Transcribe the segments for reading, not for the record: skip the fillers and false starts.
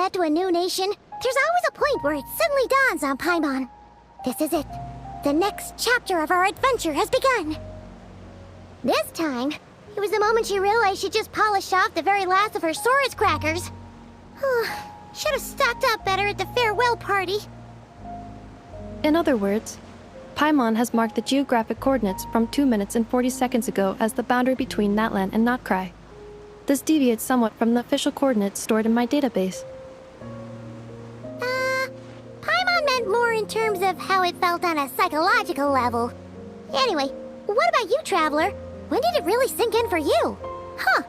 get to a new nation, there's always a point where it suddenly dawns on Paimon. This is it. The next chapter of our adventure has begun. This time, it was the moment she realized she just polished off the very last of her Saurus crackers. Should have stocked up better at the farewell party. In other words, Paimon has marked the geographic coordinates from 2 minutes and 40 seconds ago as the boundary between Natlan and nod-krai. This deviates somewhat from the official coordinates stored in my database. Paimon meant more in terms of how it felt on a psychological level. Anyway, what about you, Traveler? When did it really sink in for you? Huh,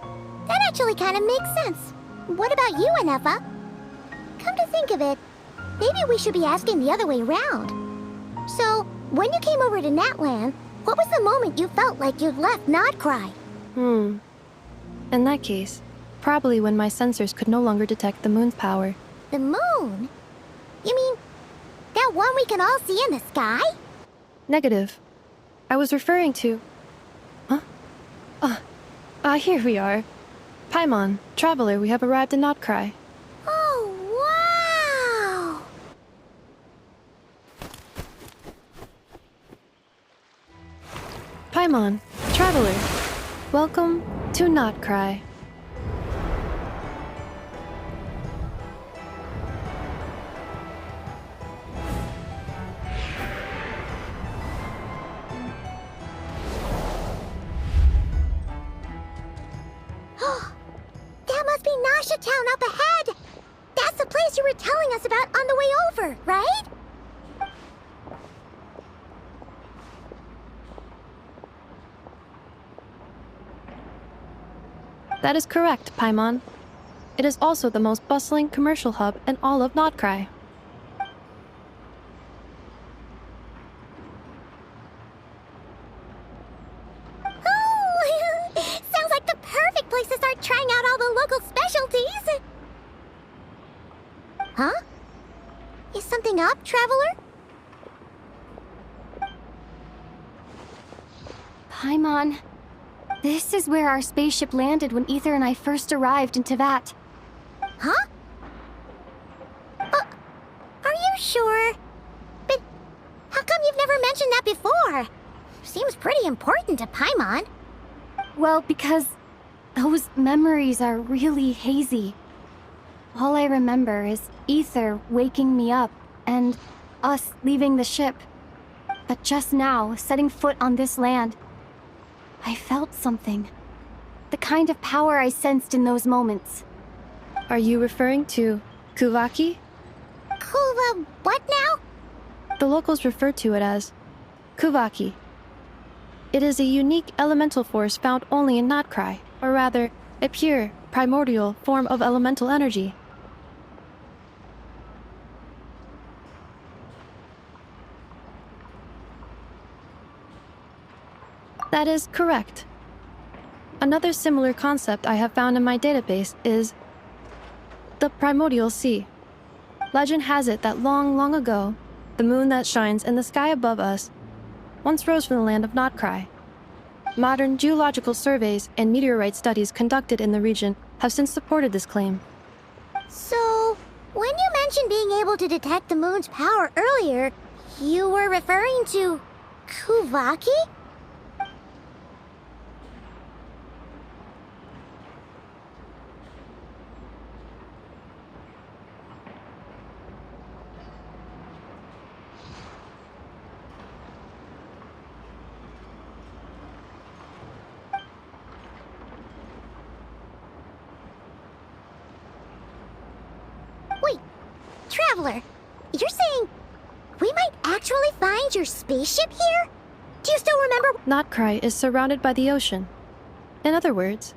that actually kind of makes sense. What about you, Anefa? Come to think of it, maybe we should be asking the other way round. So, when you came over to Natlan, what was the moment you felt like you'd left nod-krai? In that case, probably when my sensors could no longer detect the moon's power. The moon? You mean, that one we can all see in the sky? Negative. I was referring to... Here we are. Paimon, Traveler, we have arrived in nod-krai. Oh, wow! Paimon, Traveler, welcome to nod-krai. That must be Nasha Town up ahead! That's the place you were telling us about on the way over, right? That is correct, Paimon. It is also the most bustling commercial hub in all of nod-krai. Oh! Sounds like the perfect place to start trying out all the local specialties! Huh? Is something up, Traveler? Paimon, this is where our spaceship landed when Ether and I first arrived in Teyvat. Huh? Are you sure? But how come you've never mentioned that before? Seems pretty important to Paimon. Well, because those memories are really hazy. All I remember is Ether waking me up and us leaving the ship. But just now, setting foot on this land, I felt something. The kind of power I sensed in those moments. Are you referring to Kuvaki? Kuva, what now? The locals refer to it as Kuvaki. It is a unique elemental force found only in nod-krai, or rather, a pure, primordial form of elemental energy. That is correct. Another similar concept I have found in my database is the primordial sea. Legend has it that long, long ago, the moon that shines in the sky above us once rose from the land of nod-krai. Modern geological surveys and meteorite studies conducted in the region have since supported this claim. So, when you mentioned being able to detect the moon's power earlier, you were referring to Kuvaki? Traveler, you're saying we might actually find your spaceship here? Do you still remember? Nod-krai is surrounded by the ocean. In other words,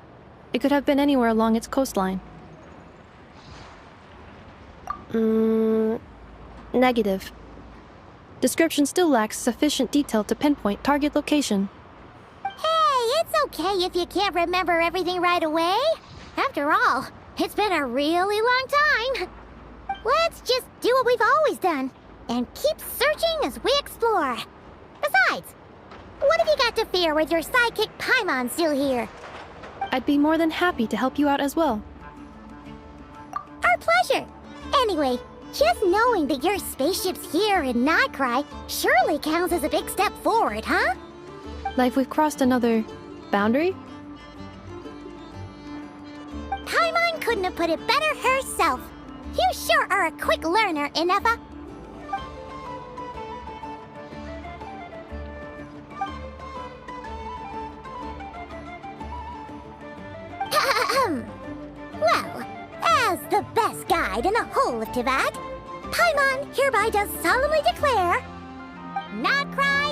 it could have been anywhere along its coastline. Negative. Description still lacks sufficient detail to pinpoint target location. Hey, it's okay if you can't remember everything right away. After all, it's been a really long time. Let's just do what we've always done, and keep searching as we explore. Besides, what have you got to fear with your sidekick Paimon still here? I'd be more than happy to help you out as well. Our pleasure. Anyway, just knowing that your spaceship's here in nod-krai surely counts as a big step forward, huh? Like we've crossed another boundary? Paimon couldn't have put it better herself. You sure are a quick learner, Inefa. Well, as the best guide in the whole of Tibag, Paimon hereby does solemnly declare, nod-krai